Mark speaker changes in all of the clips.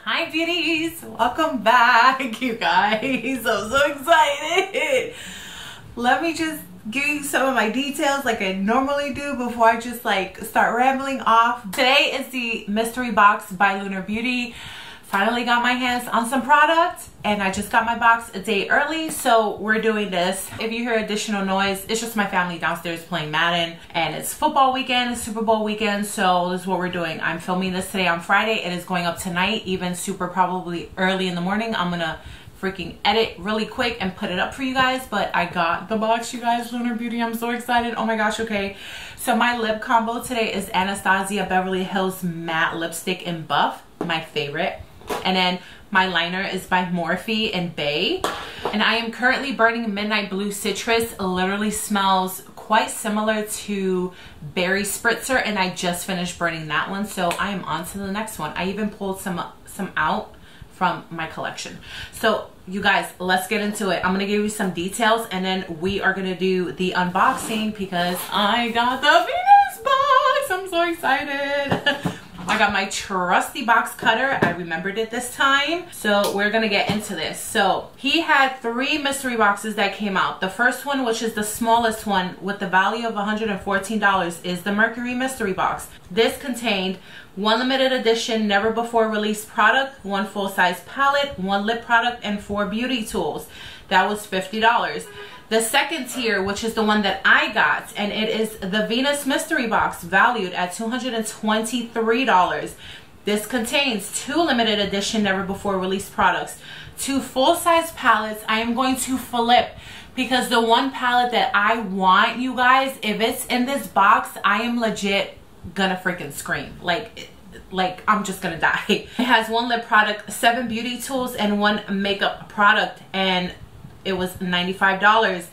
Speaker 1: Hi beauties, welcome back you guys. I'm so excited. Let me just give you some of my details like I normally do before I just like start rambling off. Today is the mystery box by Lunar Beauty. Finally got my hands on some product and I just got my box a day early, so we're doing this. If you hear additional noise, it's just my family downstairs playing Madden, and it's football weekend, Super Bowl weekend, so this is what we're doing. I'm filming this today on Friday. It is going up tonight, even super probably early in the morning. I'm gonna freaking edit really quick and put it up for you guys, but I got the box, you guys. Lunar Beauty, I'm so excited. Oh my gosh. Okay, so my lip combo today is Anastasia Beverly Hills Matte Lipstick in Buff, my favorite. And then my liner is by Morphe in Bay. And I am currently burning Midnight Blue Citrus. Literally smells quite similar to Berry Spritzer, and I just finished burning that one, so I am on to the next one. I even pulled some out from my collection. So you guys, let's get into it. I'm gonna give you some details and then we are gonna do the unboxing because I got the Venus box. I'm so excited. I got my trusty box cutter. I remembered it this time. So we're gonna get into this. So he had 3 mystery boxes that came out. The first one, which is the smallest one with the value of $114, is the Mercury Mystery Box. This contained 1 limited edition, never before released product, 1 full-size palette, 1 lip product, and 4 beauty tools. That was $50. The second tier, which is the one that I got, and it is the Venus Mystery Box, valued at $223. This contains 2 limited edition, never before released products, 2 full-size palettes. I am going to flip because the one palette that I want, you guys, if it's in this box, I am legit gonna freaking scream. Like I'm just gonna die. It has 1 lip product, 7 beauty tools, and 1 makeup product, and it was $95.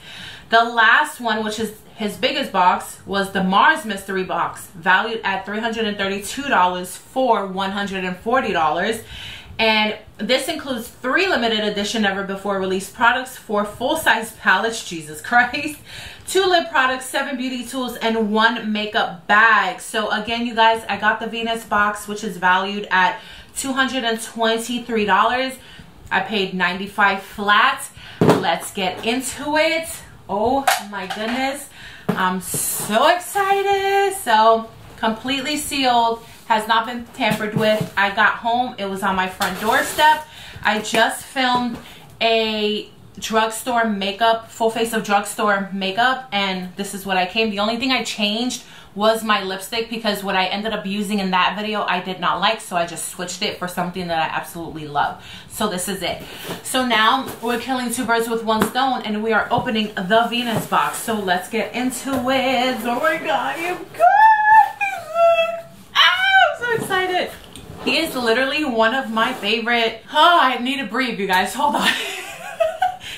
Speaker 1: The last one, which is his biggest box, was the Mars Mystery Box, valued at $332 for $140. And this includes 3 limited edition, never before released products, 4 full-size palettes, Jesus Christ, 2 lip products, 7 beauty tools, and 1 makeup bag. So again, you guys, I got the Venus box, which is valued at $223. I paid $95 flat. Let's get into it. Oh my goodness, I'm so excited. So completely sealed, has not been tampered with. I got home, it was on my front doorstep. I just filmed a drugstore makeup, full face of drugstore makeup, and this is what I came. The only thing I changed was my lipstick because what I ended up using in that video I did not like, so I just switched it for something that I absolutely love. So this is it. So now we're killing 2 birds with 1 stone and we are opening the Venus box. So let's get into it. Oh my god, you guys! I'm so excited. He is literally one of my favorite, I need to breathe, you guys, hold on.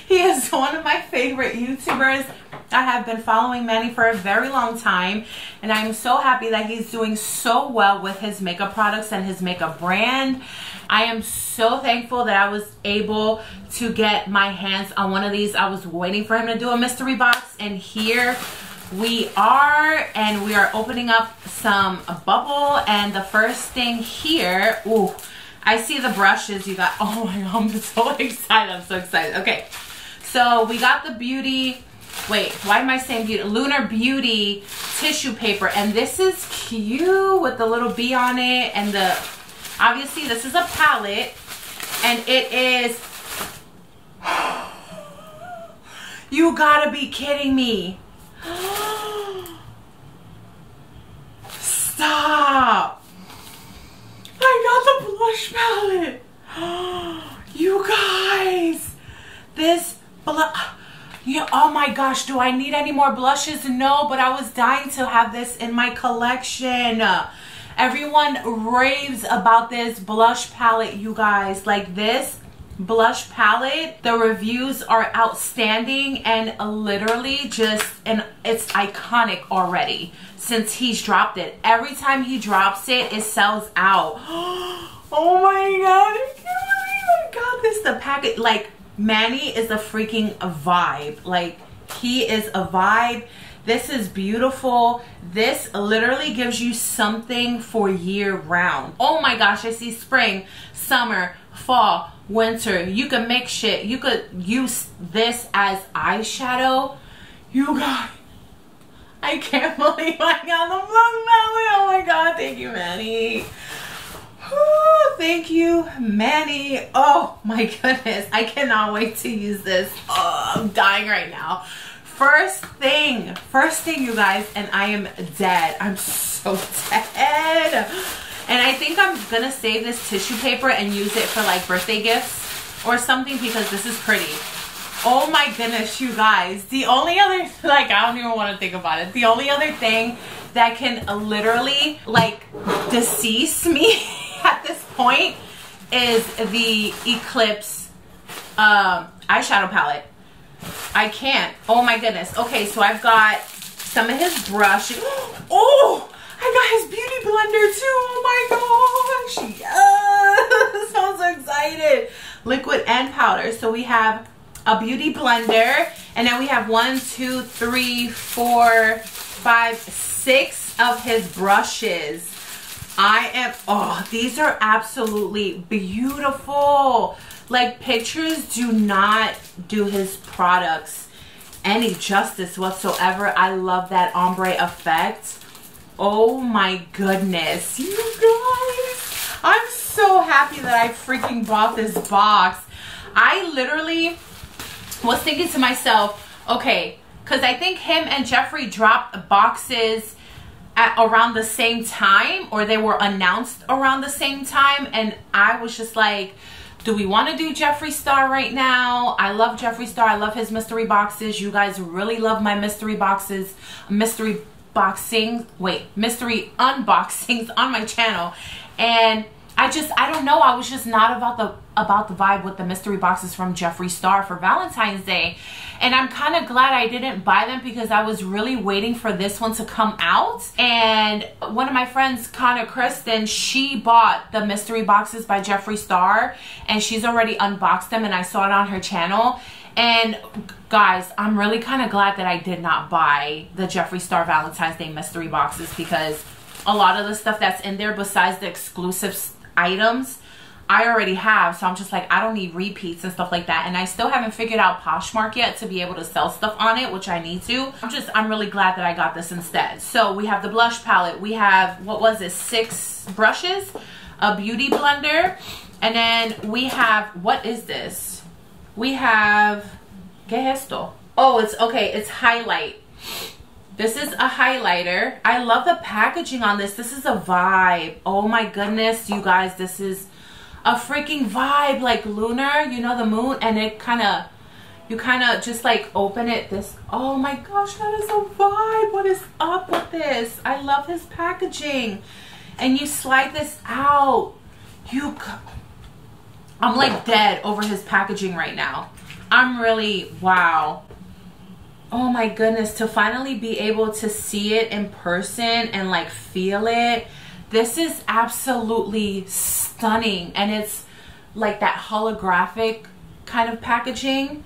Speaker 1: He is one of my favorite YouTubers. I have been following Manny for a very long time, and I'm so happy that he's doing so well with his makeup products and his makeup brand. I am so thankful that I was able to get my hands on one of these. I was waiting for him to do a mystery box, and here we are, and we are opening up some bubble. And the first thing here, ooh, I see the brushes, you got, oh my god, I'm so excited. I'm so excited. Okay, so we got the beauty, wait, why am I saying beauty? Lunar Beauty tissue paper, and this is cute with the little bee on it, and the, obviously this is a palette, and it is, you gotta be kidding me. Stop. I got the blush palette. You guys, this blush, yeah, oh my gosh, do I need any more blushes? No, but I was dying to have this in my collection. Everyone raves about this blush palette, you guys. Like this blush palette, the reviews are outstanding and literally just, and it's iconic already since he's dropped it. Every time he drops it, it sells out. Oh my god, I can't believe I got this. The packet, like, Manny is a freaking vibe. Like, he is a vibe. This is beautiful. This literally gives you something for year round. Oh my gosh, I see spring, summer, fall, winter. You can mix shit. You could use this as eyeshadow. You guys, I can't believe I got the Plug Palette. Oh my god, thank you, Manny. Whew, thank you, Manny. Oh my goodness, I cannot wait to use this. Oh, I'm dying right now. First thing, you guys, and I am dead. I'm so dead. And I think I'm gonna save this tissue paper and use it for like birthday gifts or something because this is pretty. Oh my goodness, you guys. The only other, like, I don't even want to think about it. The only other thing that can literally like decease me at this point is the Eclipse eyeshadow palette. I can't. Oh my goodness. Okay, so I've got some of his brush. Oh, I got his beauty blender too. Oh my gosh. Yes. I'm so excited. Liquid and powder. So we have a beauty blender, and then we have 1, 2, 3, 4, 5, 6 of his brushes. Oh, these are absolutely beautiful. Like, pictures do not do his products any justice whatsoever. I love that ombre effect. Oh my goodness, you guys. I'm so happy that I freaking bought this box. I literally was thinking to myself, okay, because I think him and Jeffree dropped boxes at around the same time, or they were announced around the same time, and I was just like, do we want to do Jeffree Star right now? I love Jeffree Star. I love his mystery boxes. You guys really love my mystery boxes, mystery unboxings on my channel. And I don't know, I was just not about the vibe with the mystery boxes from Jeffree Star for Valentine's Day. And I'm kind of glad I didn't buy them because I was really waiting for this one to come out. And one of my friends, Connor Kristen, she bought the mystery boxes by Jeffree Star, and she's already unboxed them, and I saw it on her channel. And guys, I'm really kind of glad that I did not buy the Jeffree Star Valentine's Day mystery boxes, because a lot of the stuff that's in there besides the exclusive items I already have. So I'm just like, I don't need repeats and stuff like that. And I still haven't figured out Poshmark yet to be able to sell stuff on it, which I need to. I'm really glad that I got this instead. So we have the blush palette. We have, what was it, 6 brushes, a beauty blender, and then we have, what is this? We have, ¿qué es esto? Oh, it's, okay, it's highlight. This is a highlighter. I love the packaging on this. This is a vibe. Oh my goodness, you guys, this is a freaking vibe, like Lunar, you know, the moon, and it you kind of just like open it this. Oh my gosh, that is a vibe. What is up with this? I love his packaging. And you slide this out. I'm like dead over his packaging right now. I'm really, wow. Oh my goodness, to finally be able to see it in person and like feel it. This is absolutely stunning, and it's like that holographic kind of packaging.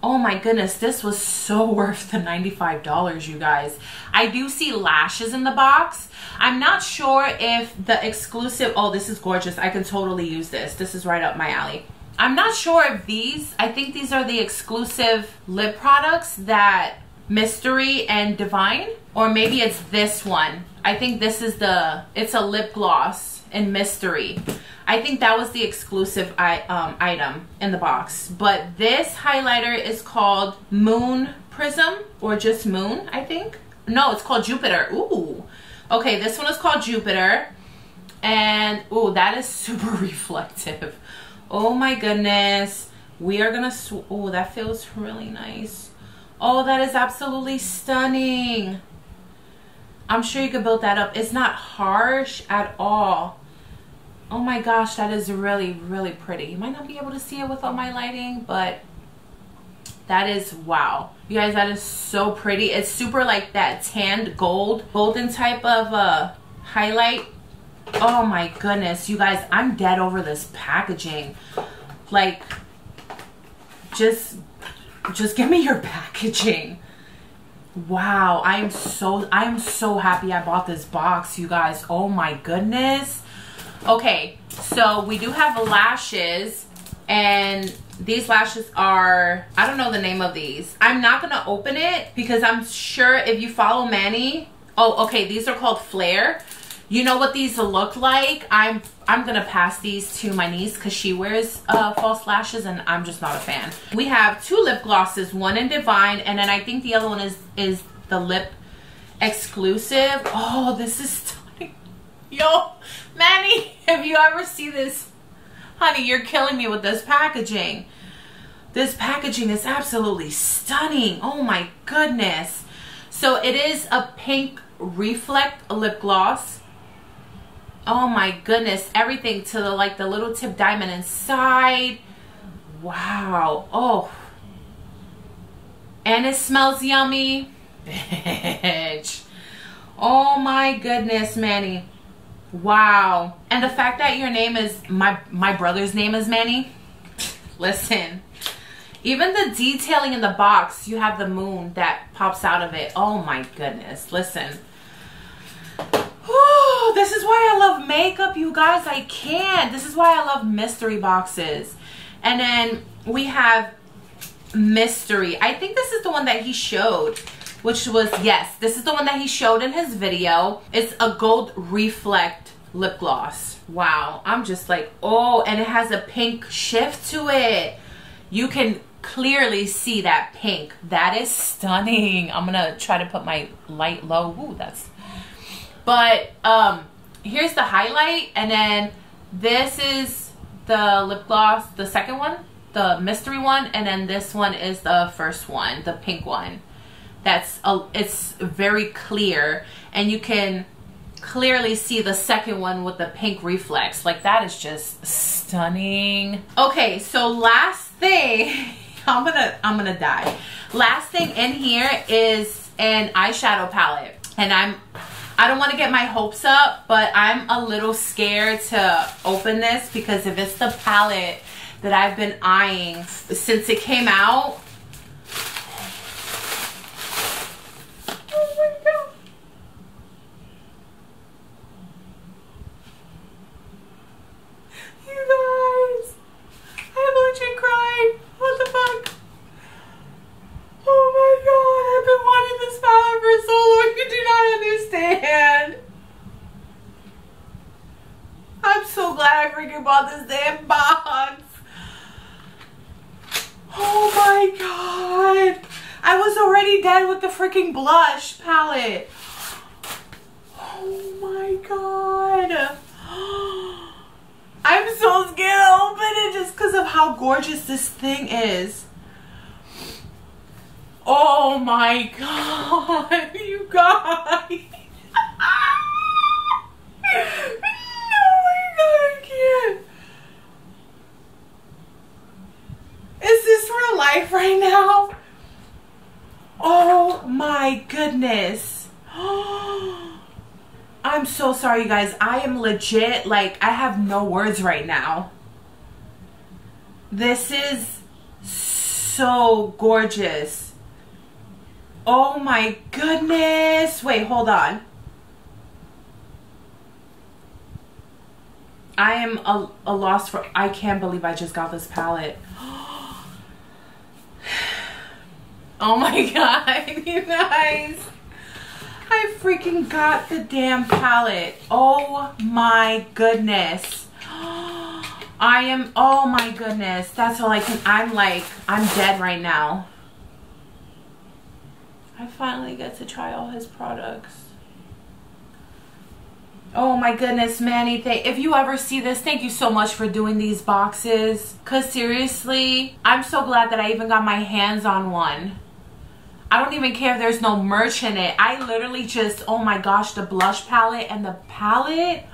Speaker 1: Oh my goodness, this was so worth the $95, you guys. I do see lashes in the box. I'm not sure if the exclusive, oh, this is gorgeous. I can totally use this. This is right up my alley. I'm not sure if these, I think these are the exclusive lip products that Mystery and Divine, or maybe it's this one. I think this is it's a lip gloss in Mystery. I think that was the exclusive item in the box. But this highlighter is called Moon Prism, or just Moon, I think. No, it's called Jupiter. Ooh. Okay, this one is called Jupiter. And, ooh, that is super reflective. Oh my goodness. We are gonna, oh, that feels really nice. Oh, that is absolutely stunning. I'm sure you could build that up. It's not harsh at all. Oh my gosh, that is really, really pretty. You might not be able to see it with all my lighting, but that is, wow. You guys, that is so pretty. It's super like that tanned golden type of highlight. Oh my goodness, you guys, I'm dead over this packaging. Like, just give me your packaging. Wow, I'm so happy I bought this box, you guys. Oh my goodness. Okay, so we do have lashes, and these lashes are, I don't know the name of these. I'm not gonna open it because I'm sure if you follow Manny, oh, okay, these are called Flare. You know what these look like. I'm gonna pass these to my niece because she wears false lashes and I'm just not a fan. We have 2 lip glosses, one in Divine, and then I think the other one is the Lip Exclusive. Oh, this is stunning. Yo, Manny, if you ever see this, honey, you're killing me with this packaging. This packaging is absolutely stunning. Oh my goodness. So it is a pink reflect lip gloss. Oh my goodness, everything to the, like the little tip diamond inside. Wow. Oh, and it smells yummy. Bitch. Oh my goodness, Manny. Wow. And the fact that your name is, my brother's name is Manny. Listen, even the detailing in the box, you have the moon that pops out of it. Oh my goodness. Listen. Whew, this is why I love makeup, you guys. I can't. This is why I love mystery boxes. And then we have Mystery. I think this is the one that he showed, which was, yes, this is the one that he showed in his video. It's a gold reflect lip gloss. Wow. I'm just like, oh, and it has a pink shift to it. You can clearly see that pink. That is stunning. I'm gonna try to put my light low. Ooh, that's, but here's the highlight, and then this is the lip gloss, the second one, the mystery one, and then this one is the first one, the pink one. That's it's very clear, and you can clearly see the second one with the pink reflex. Like, that is just stunning. Okay, so last thing, I'm gonna die. Last thing in here is an eyeshadow palette, and I don't want to get my hopes up, but I'm a little scared to open this because if it's the palette that I've been eyeing since it came out. Oh my God. You guys, I'm legit crying. What the fuck? Oh my God, I've been wanting this palette for so long. You do not understand. I'm so glad I freaking bought this damn box. Oh my God. I was already dead with the freaking blush palette. Oh my God. I'm so scared to open it just because of how gorgeous this thing is. Oh my God, you guys. Oh my God, I can't. Is this real life right now? Oh my goodness. I'm so sorry, you guys. I am legit, like, I have no words right now. This is so gorgeous. Oh my goodness. Wait, hold on. I am a loss for, I can't believe I just got this palette. Oh my God, you guys. I freaking got the damn palette. Oh my goodness. I am, oh my goodness. That's all I can, I'm like, I'm dead right now. I finally get to try all his products. Oh my goodness, Manny, if you ever see this, thank you so much for doing these boxes. Cause seriously, I'm so glad that I even got my hands on one. I don't even care if there's no merch in it. I literally just, oh my gosh, the blush palette and the palette.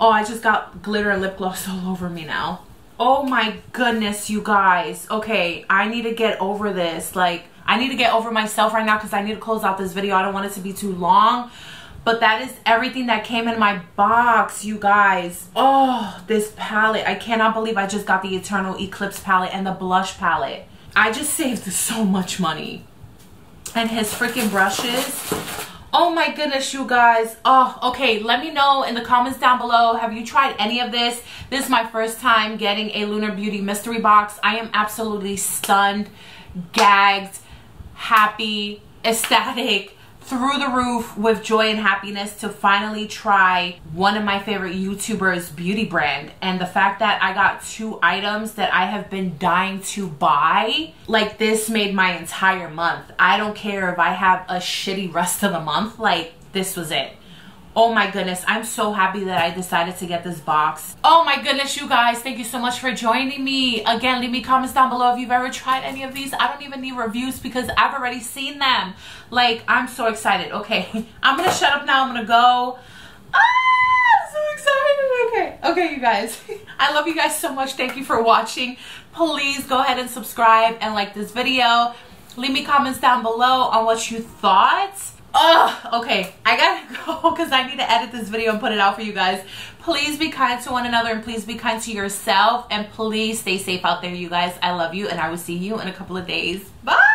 Speaker 1: Oh, I just got glitter and lip gloss all over me now. Oh my goodness, you guys. Okay, I need to get over this. Like, I need to get over myself right now because I need to close out this video. I don't want it to be too long. But that is everything that came in my box, you guys. Oh, this palette. I cannot believe I just got the Eternal Eclipse palette and the blush palette. I just saved so much money. And his freaking brushes. Oh my goodness, you guys. Oh, okay. Let me know in the comments down below. Have you tried any of this? This is my first time getting a Lunar Beauty mystery box. I am absolutely stunned, gagged, happy, ecstatic, through the roof with joy and happiness to finally try one of my favorite YouTubers' beauty brand. And the fact that I got 2 items that I have been dying to buy, like, this made my entire month. I don't care if I have a shitty rest of the month, like, this was it. Oh my goodness, I'm so happy that I decided to get this box. Oh my goodness, you guys, thank you so much for joining me. Again, leave me comments down below if you've ever tried any of these. I don't even need reviews because I've already seen them. Like, I'm so excited. Okay, I'm gonna shut up now. I'm gonna go. I'm so excited. Okay, you guys. I love you guys so much. Thank you for watching. Please go ahead and subscribe and like this video. Leave me comments down below on what you thought. Okay, I gotta go because I need to edit this video and put it out for you guys. Please be kind to one another and please be kind to yourself, and please stay safe out there, you guys. I love you and I will see you in a couple of days. Bye.